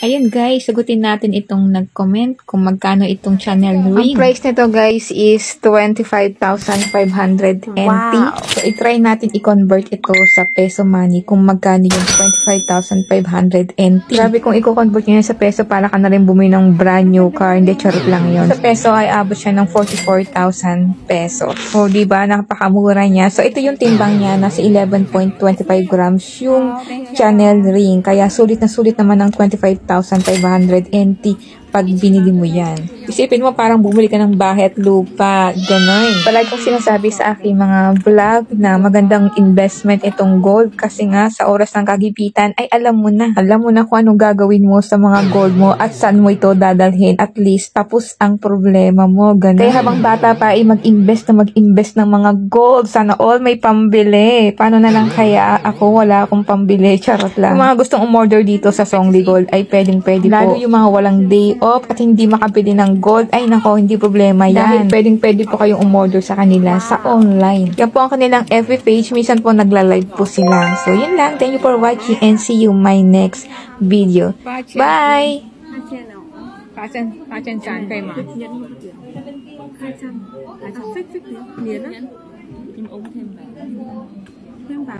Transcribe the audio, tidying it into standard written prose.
Ayun guys, sagutin natin itong nag-comment kung magkano itong channel ring. Ang price nito guys is 25,500 NT. Wow. So, i-try natin i-convert ito sa peso money kung magkano yung 25,500 NT. Grabe kung i-convert nyo sa peso, para ka na rin bumili ng brand new car. Hindi, charot lang yun. Sa peso ay abot siya ng 44,000 pesos. So, diba, napakamura niya. So, ito yung timbang niya, nasa 11.25 grams yung channel ring. Kaya sulit na sulit naman ng 25,500 NT pag binili mo yan. Isipin mo parang bumili ka ng bahay at lupa. Ganon. Palagi kong sinasabi sa aking mga vlog na magandang investment itong gold kasi nga sa oras ng kagipitan ay alam mo na. Alam mo na kung anong gagawin mo sa mga gold mo at saan mo ito dadalhin. At least tapos ang problema mo. Ganon. Kaya habang bata pa ay mag-invest ng mga gold. Sana all may pambili. Paano na lang kaya ako wala akong pambili? Charot lang. Kung mga gustong umorder dito sa Songli Gold ay pwede po. Lalo yung mga walang day off at hindi makabili ng gold, ay nako, hindi problema yan. Dahil pwede po kayong umorder sa kanila sa online. Yan po ang kanilang FB page. Minsan po nagla-live po sila. So, yun lang. Thank you for watching and see you my next video. Bye! 8,300可以吗？